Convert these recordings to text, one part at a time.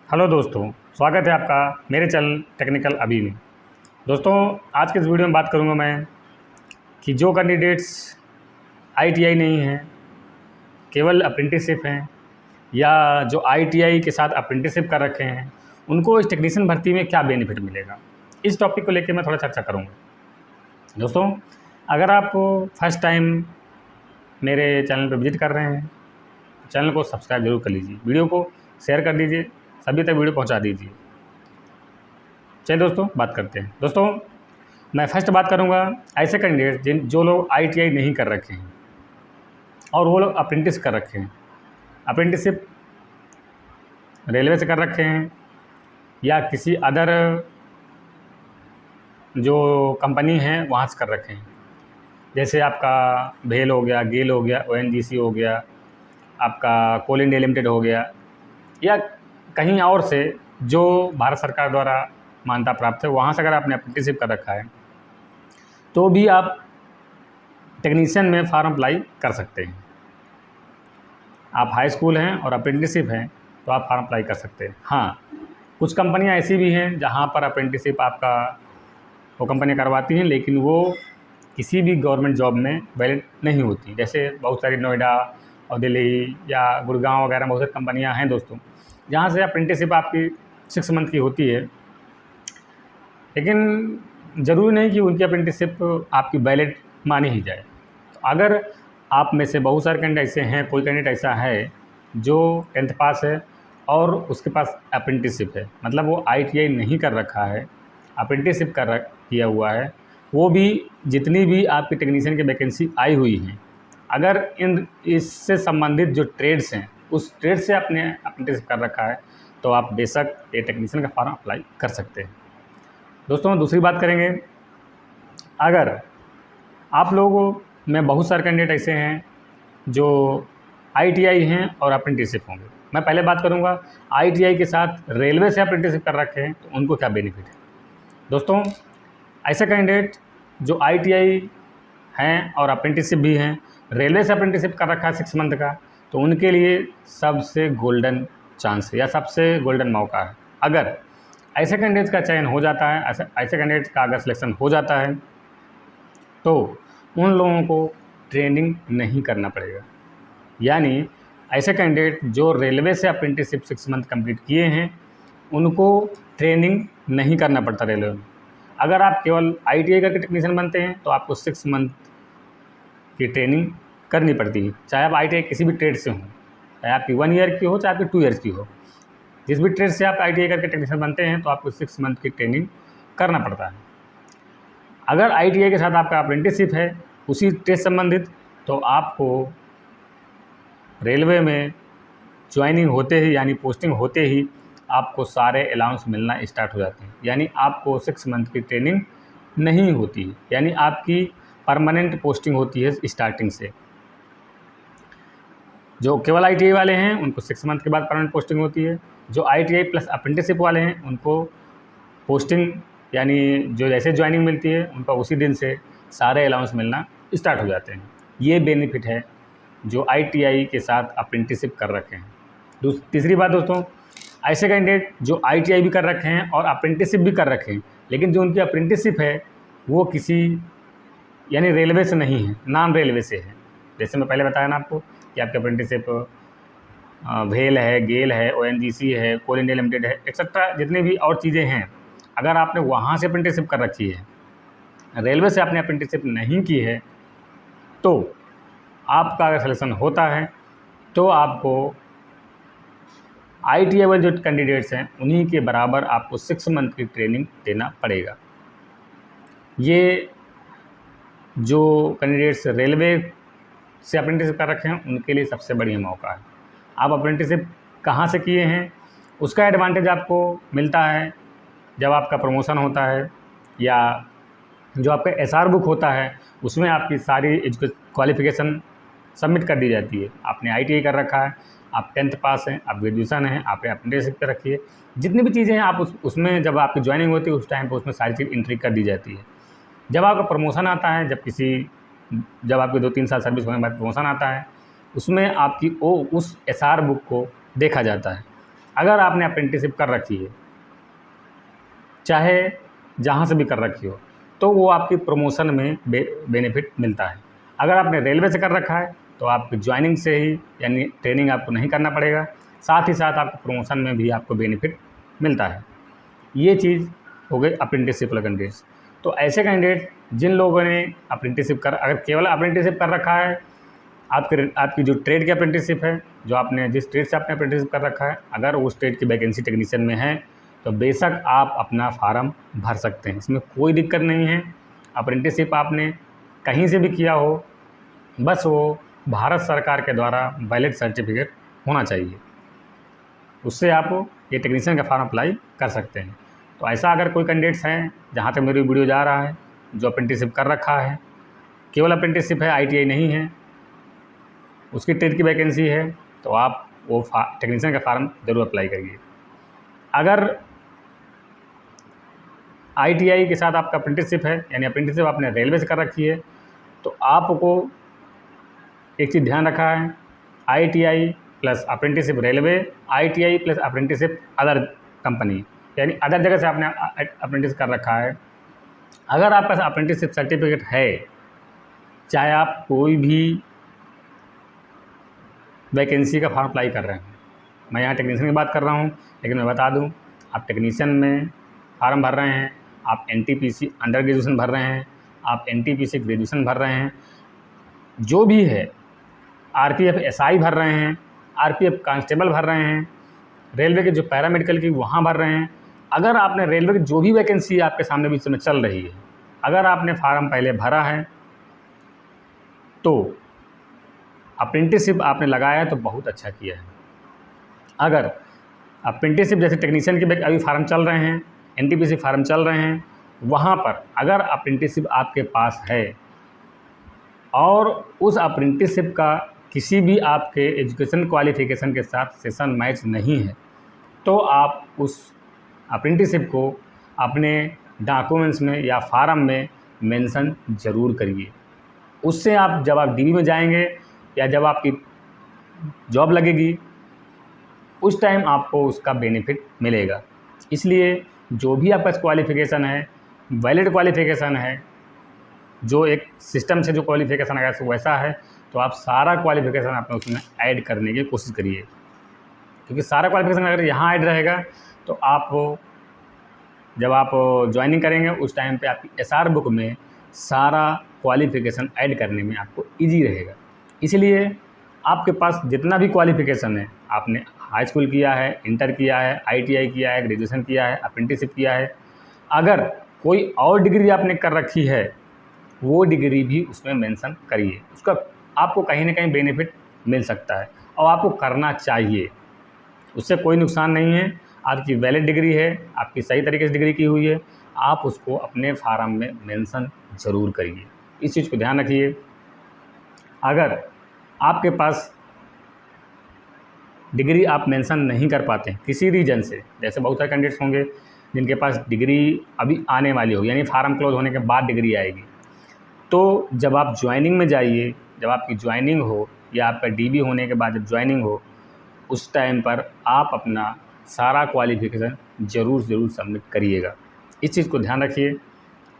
Hello दोस्तों, स्वागत है आपका मेरे चैनल टेक्निकल अभी में। दोस्तों, आज के इस वीडियो में बात करूंगा मैं कि जो कैंडिडेट्स आईटीआई नहीं हैं, केवल अप्रेंटिसशिप हैं, या जो आईटीआई के साथ अप्रेंटिसशिप कर रखे हैं, उनको इस टेक्नीशियन भर्ती में क्या बेनिफिट मिलेगा, इस टॉपिक को लेकर मैं थोड़ा चर्चा करूँगा। दोस्तों, अगर आप फर्स्ट टाइम मेरे चैनल पर विजिट कर रहे हैं, चैनल को सब्सक्राइब जरूर कर लीजिए, वीडियो को शेयर कर दीजिए, सभी तक वीडियो पहुंचा दीजिए। चलिए दोस्तों, बात करते हैं। दोस्तों, मैं फर्स्ट बात करूंगा ऐसे कैंडिडेट जो लोग आईटीआई नहीं कर रखे हैं और वो लोग अप्रेंटिस कर रखे हैं। अप्रेंटिसशिप रेलवे से कर रखे हैं या किसी अदर जो कंपनी है वहाँ से कर रखे हैं, जैसे आपका भेल हो गया, गेल हो गया, ओएनजीसी हो गया, आपका कोल इंडिया लिमिटेड हो गया, या कहीं और से जो भारत सरकार द्वारा मान्यता प्राप्त है, वहाँ से अगर आपने अप्रेंटिसशिप कर रखा है तो भी आप टेक्नीशियन में फॉर्म अप्लाई कर सकते हैं। आप हाई स्कूल हैं और अप्रेंटिसशिप हैं तो आप फॉर्म अप्लाई कर सकते हैं। हाँ, कुछ कंपनियां ऐसी भी हैं जहाँ पर अप्रेंटिसशिप आपका वो कंपनियां करवाती हैं, लेकिन वो किसी भी गवर्नमेंट जॉब में वैलिड नहीं होती। जैसे बहुत सारी नोएडा और दिल्ली या गुड़गांव वगैरह बहुत सारी कंपनियां हैं दोस्तों, जहाँ से अप्रेंटिसशिप आपकी 6 मंथ की होती है, लेकिन ज़रूरी नहीं कि उनकी अप्रेंटिसशिप आपकी वैलिड मानी ही जाए। तो अगर आप में से बहुत सारे कैंडिडेट ऐसे हैं, कोई कैंडिडेट ऐसा है जो 10th पास है और उसके पास अप्रेंटिसशिप है, मतलब वो आईटीआई नहीं कर रखा है, अप्रेंटिसशिप किया हुआ है, वो भी जितनी भी आपकी टेक्नीशियन की वैकेंसी आई हुई हैं, अगर इससे संबंधित जो ट्रेड्स हैं उस ट्रेड से आपने अप्रेंटिसशिप कर रखा है तो आप बेशक ये टेक्नीशियन का फॉर्म अप्लाई कर सकते हैं। दोस्तों, दूसरी बात करेंगे, अगर आप लोगों में बहुत सारे कैंडिडेट ऐसे हैं जो आईटीआई हैं और अप्रेंटिसशिप होंगे। मैं पहले बात करूंगा आईटीआई के साथ रेलवे से अप्रेंटिसशिप कर रखे हैं तो उनको क्या बेनिफिट है। दोस्तों, ऐसे कैंडिडेट जो आईटीआई हैं और अप्रेंटिसशिप भी हैं, रेलवे से अप्रेंटिसशिप कर रखा है 6 मंथ का, तो उनके लिए सबसे गोल्डन चांस है या सबसे गोल्डन मौका है। अगर ऐसे कैंडिडेट्स का चयन हो जाता है, ऐसे कैंडिडेट्स का अगर सिलेक्शन हो जाता है तो उन लोगों को ट्रेनिंग नहीं करना पड़ेगा। यानी ऐसे कैंडिडेट जो रेलवे से अप्रेंटिसशिप 6 मंथ कंप्लीट किए हैं उनको ट्रेनिंग नहीं करना पड़ता रेलवे में। अगर आप केवल आईटीआई करके टेक्नीशियन बनते हैं तो आपको 6 मंथ की ट्रेनिंग करनी पड़ती है, चाहे आप आईटीआई किसी भी ट्रेड से हों, चाहे आपकी 1 ईयर की हो चाहे आपकी 2 ईयर्स की हो। जिस भी ट्रेड से आप आईटीआई करके टेक्नीशियन बनते हैं तो आपको 6 मंथ की ट्रेनिंग करना पड़ता है। अगर आईटीआई के साथ आपका अप्रेंटिसशिप है उसी ट्रेड संबंधित, तो आपको रेलवे में ज्वाइनिंग होते ही यानी पोस्टिंग होते ही आपको सारे अलाउंस मिलना स्टार्ट हो जाते हैं। यानी आपको 6 मंथ की ट्रेनिंग नहीं होती है, यानी आपकी परमानेंट पोस्टिंग होती है स्टार्टिंग से। जो केवल आईटीआई वाले हैं उनको 6 मंथ के बाद परमानेंट पोस्टिंग होती है। जो आईटीआई प्लस अप्रेंटिसशिप वाले हैं उनको पोस्टिंग यानी जो जैसे ज्वाइनिंग मिलती है उनका उसी दिन से सारे अलाउंस मिलना स्टार्ट हो जाते हैं। ये बेनिफिट है जो आईटीआई के साथ अप्रेंटिसशिप कर रखे हैं। तीसरी बात दोस्तों, ऐसे कैंडिडेट जो आईटीआई भी कर रखे हैं और अप्रेंटिसशिप भी कर रखे हैं, लेकिन जो उनकी अप्रेंटिसशिप है वो किसी यानी रेलवे से नहीं है, नॉन रेलवे से है। जैसे मैं पहले बताया ना आपको कि आपकी अप्रेंटिसशिप भेल है, गेल है, ओएनजीसी है, कोल इंडिया लिमिटेड है, एक्सेट्रा जितनी भी और चीज़ें हैं, अगर आपने वहाँ से अप्रेंटिसशिप कर रखी है, रेलवे से आपने अप्रेंटिसशिप नहीं की है, तो आपका अगर सिलेक्शन होता है तो आपको आईटीआई वाले जो कैंडिडेट्स हैं उन्हीं के बराबर आपको 6 मंथ की ट्रेनिंग देना पड़ेगा। ये जो कैंडिडेट्स रेलवे से अप्रेंटिसशिप कर रखे हैं उनके लिए सबसे बढ़िया मौका है। आप अप्रेंटिसशिप कहाँ से किए हैं उसका एडवांटेज आपको मिलता है जब आपका प्रमोशन होता है, या जो आपका एसआर बुक होता है उसमें आपकी सारी क्वालिफ़िकेशन सबमिट कर दी जाती है। आपने आईटीआई कर रखा है, आप 10th पास हैं, आप ग्रेजुएशन हैं, आपने अप्रेंटिसशिप कर रखी है, जितनी भी चीज़ें हैं आप उसमें जब आपकी ज्वाइनिंग होती है उस टाइम पर उसमें सारी चीज़ एंट्री कर दी जाती है। जब आपका प्रमोशन आता है, जब आपके 2-3 साल सर्विस होने के बाद प्रमोशन आता है, उसमें आपकी उस एसआर बुक को देखा जाता है। अगर आपने अप्रेंटिसशिप कर रखी है, चाहे जहाँ से भी कर रखी हो, तो वो आपकी प्रमोशन में बेनिफिट मिलता है। अगर आपने रेलवे से कर रखा है तो आपकी ज्वाइनिंग से ही, यानी ट्रेनिंग आपको नहीं करना पड़ेगा, साथ ही साथ आपको प्रमोशन में भी आपको बेनिफिट मिलता है। ये चीज़ हो गई अप्रेंटिसशिप वाले कैंडिडेट्स। तो ऐसे कैंडिडेट जिन लोगों ने अप्रेंटिसशिप कर, अगर केवल अप्रेंटिसशिप कर रखा है, आपकी जो ट्रेड की अप्रेंटिसशिप है, जो आपने जिस ट्रेड से आपने अप्रेंटिसशिप कर रखा है, अगर उस ट्रेड की वैकेंसी टेक्नीशियन में है तो बेशक आप अपना फार्म भर सकते हैं, इसमें कोई दिक्कत नहीं है। अप्रेंटिसशिप आपने कहीं से भी किया हो, बस वो भारत सरकार के द्वारा वैलिड सर्टिफिकेट होना चाहिए, उससे आप ये टेक्नीशियन का फार्म अप्लाई कर सकते हैं। तो ऐसा अगर कोई कैंडिडेट्स हैं, जहाँ तक मेरी वीडियो जा रहा है, जो अप्रेंटिसशिप कर रखा है, केवल अप्रेंटिसशिप है, ITI नहीं है, उसकी ट्रेड की वैकेंसी है, तो आप वो टेक्नीशियन का फार्म ज़रूर अप्लाई करिए। अगर ITI के साथ आपका अप्रेंटिसशिप है, यानी अप्रेंटिसशिप आपने रेलवे से कर रखी है, तो आपको एक चीज़ ध्यान रखा है, ITI plus apprenticeship railway, ITI plus apprenticeship other company, यानी अदर जगह से आपने अप्रेंटिस कर रखा है। अगर आपके पास अप्रेंटिसशिप सर्टिफिकेट है, चाहे आप कोई भी वैकेंसी का फॉर्म अप्लाई कर रहे हैं, मैं यहाँ टेक्नीशियन की बात कर रहा हूँ, लेकिन मैं बता दूँ, आप टेक्नीशियन में फार्म भर रहे हैं, आप NTPC अंडर ग्रेजुएशन भर रहे हैं, आप NTPC ग्रेजुएशन भर रहे हैं, जो भी है, RPF SI भर रहे हैं, RPF कांस्टेबल भर रहे हैं, रेलवे के जो पैरामेडिकल की वहाँ भर रहे हैं, अगर आपने रेलवे की जो भी वैकेंसी आपके सामने बीच में चल रही है, अगर आपने फार्म पहले भरा है तो अप्रेंटिसशिप आपने लगाया है तो बहुत अच्छा किया है। अगर अप्रेंटिसशिप जैसे टेक्नीशियन के अभी फार्म चल रहे हैं, NTPC फार्म चल रहे हैं, वहाँ पर अगर अप्रेंटिसशिप आपके पास है और उस अप्रेंटिसशिप का किसी भी आपके एजुकेशन क्वालिफ़िकेशन के साथ सेशन मैच नहीं है, तो आप उस अप्रेंटिसशिप को अपने डॉक्यूमेंट्स में या फार्म में मेंशन ज़रूर करिए। उससे आप जब आप DB में जाएंगे या जब आपकी जॉब लगेगी, उस टाइम आपको उसका बेनिफिट मिलेगा। इसलिए जो भी आपका क्वालिफ़िकेशन है, वैलिड क्वालिफ़िकेशन है, जो एक सिस्टम से जो क्वालिफ़िकेशन आएगा वैसा है, तो आप सारा क्वालिफ़िकेशन अपने उसमें ऐड करने की कोशिश करिए, क्योंकि सारा क्वालिफ़िकेशन अगर यहाँ ऐड रहेगा तो आप जब आप ज्वाइनिंग करेंगे उस टाइम पे आपकी SR बुक में सारा क्वालिफ़िकेशन ऐड करने में आपको ईजी रहेगा। इसलिए आपके पास जितना भी क्वालिफ़िकेशन है, आपने हाई स्कूल किया है, इंटर किया है, ITI किया है, ग्रेजुएशन किया है, अप्रेंटिसशिप किया है, अगर कोई और डिग्री आपने कर रखी है, वो डिग्री भी उसमें मेंशन करिए, उसका आपको कहीं ना कहीं बेनिफिट मिल सकता है और आपको करना चाहिए, उससे कोई नुकसान नहीं है। आपकी वैलिड डिग्री है, आपकी सही तरीके से डिग्री की हुई है, आप उसको अपने फार्म में मेंशन ज़रूर करिए, इस चीज़ को ध्यान रखिए। अगर आपके पास डिग्री आप मेंशन नहीं कर पाते हैं किसी रीजन से, जैसे बहुत सारे कैंडिडेट्स होंगे जिनके पास डिग्री अभी आने वाली हो, यानी फार्म क्लोज होने के बाद डिग्री आएगी, तो जब आप ज्वाइनिंग में जाइए, जब आपकी ज्वाइनिंग हो या आपका DB होने के बाद जब ज्वाइनिंग हो, उस टाइम पर आप अपना सारा क्वालिफ़िकेशन ज़रूर सबमिट करिएगा। इस चीज़ को ध्यान रखिए,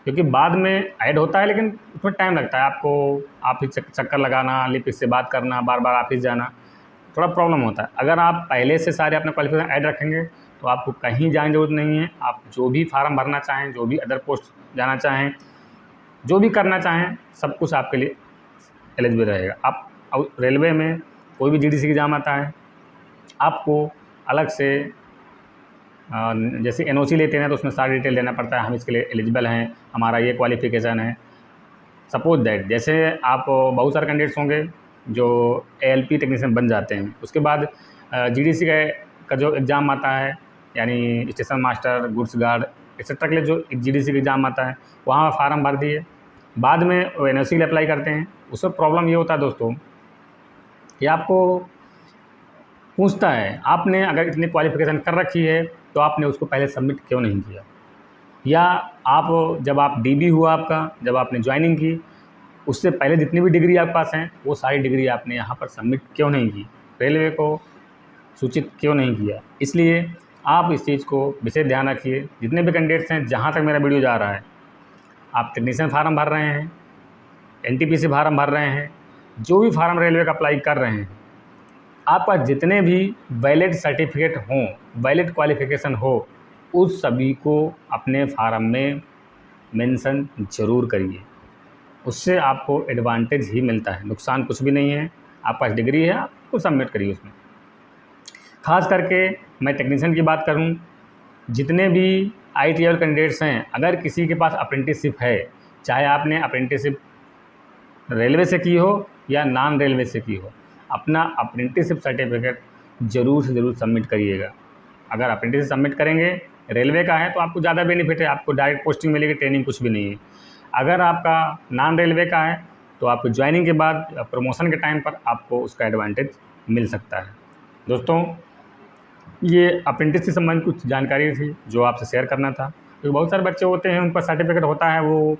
क्योंकि बाद में ऐड होता है लेकिन उसमें टाइम लगता है, आपको ऑफिस चक्कर लगाना, लिपिक से बात करना, बार बार ऑफिस जाना, थोड़ा प्रॉब्लम होता है। अगर आप पहले से सारे अपने क्वालिफ़िकेशन ऐड रखेंगे तो आपको कहीं जाने की ज़रूरत नहीं है। आप जो भी फार्म भरना चाहें, जो भी अदर पोस्ट जाना चाहें, जो भी करना चाहें, सब कुछ आपके लिए एलिजिबल रहेगा। आप रेलवे में कोई भी GDC एग्ज़ाम आता है, आपको अलग से जैसे NOC लेते हैं तो उसमें सारी डिटेल देना पड़ता है, हम इसके लिए एलिजिबल हैं, हमारा ये क्वालिफ़िकेशन है। सपोज दैट जैसे आप बहुत सारे कैंडिडेट्स होंगे जो ALP टेक्नीशियन बन जाते हैं, उसके बाद GDC का जो एग्ज़ाम आता है, यानी station master, goods guard etcetera के लिए जो GDC का एग्ज़ाम आता है, वहाँ फार्म भर दिए, बाद में वो NOC के लिए अप्लाई करते हैं। उसमें प्रॉब्लम ये होता है दोस्तों कि आपको पूछता है, आपने अगर इतनी क्वालिफ़िकेशन कर रखी है तो आपने उसको पहले सबमिट क्यों नहीं किया, या आप जब आप DB हुआ आपका, जब आपने ज्वाइनिंग की, उससे पहले जितनी भी डिग्री आपके पास हैं वो सारी डिग्री आपने यहाँ पर सबमिट क्यों नहीं की। रेलवे को सूचित क्यों नहीं किया। इसलिए आप इस चीज़ को विशेष ध्यान रखिए। जितने भी कैंडिडेट्स हैं, जहाँ तक मेरा वीडियो जा रहा है, आप टेक्नीशियन फार्म भर रहे हैं, एनटीपीसी फार्म भर रहे हैं, जो भी फार्म रेलवे का अप्लाई कर रहे हैं, आपका जितने भी वैलिड सर्टिफिकेट हों, वैलिड क्वालिफ़िकेशन हो, उस सभी को अपने फार्म में मेंशन ज़रूर करिए। उससे आपको एडवांटेज ही मिलता है, नुकसान कुछ भी नहीं है। आपके पास डिग्री है, आप उसको सबमिट करिए उसमें। ख़ास करके मैं टेक्नीशियन की बात करूं, जितने भी ITI कैंडिडेट्स हैं, अगर किसी के पास अप्रेंटिसशिप है, चाहे आपने अप्रेंटिसशिप रेलवे से की हो या नॉन रेलवे से की हो, अपना अप्रेंटिसशिप सर्टिफिकेट ज़रूर से ज़रूर सबमिट करिएगा। अगर अप्रेंटिसशिप सबमिट करेंगे, रेलवे का है, तो आपको ज़्यादा बेनिफिट है, आपको डायरेक्ट पोस्टिंग मिलेगी, ट्रेनिंग कुछ भी नहीं है। अगर आपका नॉन रेलवे का है, तो आपको ज्वाइनिंग के बाद प्रमोशन के टाइम पर आपको उसका एडवांटेज मिल सकता है। दोस्तों, ये अप्रेंटिस से संबंधित कुछ जानकारी थी जो आपसे शेयर करना था, क्योंकि बहुत सारे बच्चे होते हैं, उन पर सर्टिफिकेट होता है, वो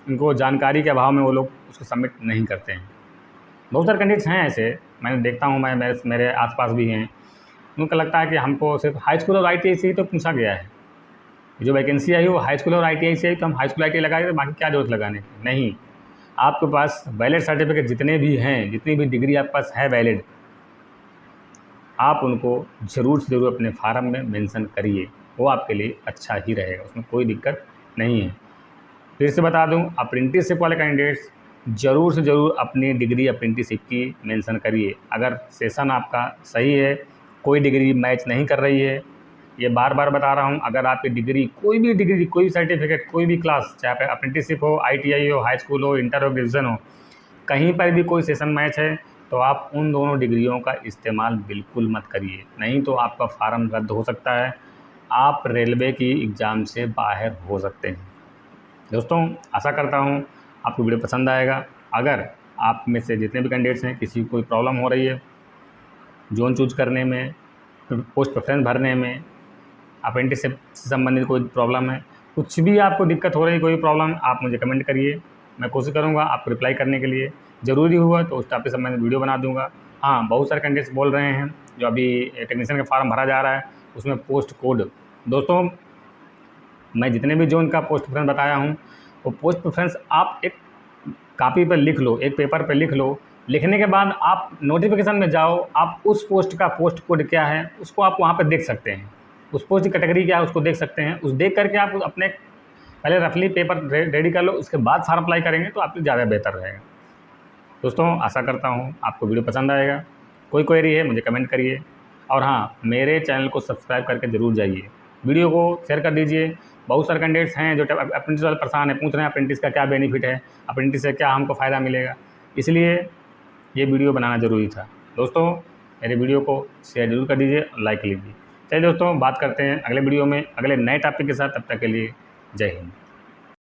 उनको जानकारी के अभाव में वो लोग उसको सबमिट नहीं करते हैं। बहुत सारे कैंडिडेट्स हैं ऐसे, मैंने देखता हूँ, मैं मेरे आसपास भी हैं, उनको लगता है कि हमको सिर्फ हाई स्कूल और ITI से ही तो पूछा गया है, जो वैकेंसी आई वो हाई स्कूल और ITI से आई, तो हम हाई स्कूल ITI लगाए, तो बाकी क्या जरूरत लगाने की। नहीं, आपके पास वैलिड सर्टिफिकेट जितने भी हैं, जितनी भी डिग्री आपके पास है वैलिड, आप उनको ज़रूर से ज़रूर अपने फार्म में मेंशन करिए, वो आपके लिए अच्छा ही रहेगा, उसमें कोई दिक्कत नहीं है। फिर से बता दूं, अप्रेंटिसशिप वाले कैंडिडेट्स ज़रूर से ज़रूर अपनी डिग्री अप्रेंटिसशिप की मेंशन करिए। अगर सेशन आपका सही है, कोई डिग्री मैच नहीं कर रही है, ये बार बार बता रहा हूँ, अगर आपकी डिग्री, कोई भी सर्टिफिकेट, कोई भी क्लास, चाहे अप्रेंटिसशिप हो, ITI हो, हाई स्कूल हो, इंटर हो, ग्रेजुएशन हो, कहीं पर भी कोई सेशन मैच है, तो आप उन दोनों डिग्रियों का इस्तेमाल बिल्कुल मत करिए, नहीं तो आपका फार्म रद्द हो सकता है, आप रेलवे की एग्ज़ाम से बाहर हो सकते हैं। दोस्तों, आशा करता हूँ आपको वीडियो पसंद आएगा। अगर आप में से जितने भी कैंडिडेट्स हैं, किसी को कोई प्रॉब्लम हो रही है जोन चूज करने में, पोस्ट प्रेफरेंस भरने में, अप्रेंटिसशिप से संबंधित कोई प्रॉब्लम है, कुछ भी आपको दिक्कत हो रही है, कोई प्रॉब्लम, आप मुझे कमेंट करिए, मैं कोशिश करूँगा आपको रिप्लाई करने के लिए। ज़रूरी हुआ तो उस टॉपिक से संबंधित वीडियो बना दूँगा। हाँ, बहुत सारे कैंडिडेट्स बोल रहे हैं, जो अभी टेक्नीशियन का फॉर्म भरा जा रहा है, उसमें पोस्ट कोड, दोस्तों मैं जितने भी जोन का पोस्ट प्रेफरेंस बताया हूँ, वो पोस्ट प्रेफरेंस आप एक कापी पर लिख लो, एक पेपर पर लिख लो, लिखने के बाद आप नोटिफिकेशन में जाओ, आप उस पोस्ट का पोस्ट कोड क्या है उसको आप वहाँ पर देख सकते हैं, उस पोस्ट की कैटेगरी क्या है उसको देख सकते हैं। उस देख करके आप अपने पहले रफली पेपर रेडी कर लो, उसके बाद फॉर्म अप्लाई करेंगे तो आपके ज़्यादा बेहतर रहेगा। दोस्तों, आशा करता हूँ आपको वीडियो पसंद आएगा। कोई क्वेरी है मुझे कमेंट करिए, और हाँ, मेरे चैनल को सब्सक्राइब करके ज़रूर जाइए, वीडियो को शेयर कर दीजिए। बहुत सारे कैंडिडेट्स हैं जो अप्रेंटिस वाले परेशान है, पूछ रहे हैं अप्रेंटिस का क्या बेनिफिट है, अप्रेंटिस से क्या हमको फ़ायदा मिलेगा, इसलिए ये वीडियो बनाना ज़रूरी था। दोस्तों, मेरे वीडियो को शेयर ज़रूर कर दीजिए और लाइक लीजिए। चलिए दोस्तों, बात करते हैं अगले वीडियो में अगले नए टॉपिक के साथ। तब तक के लिए जय हिंद।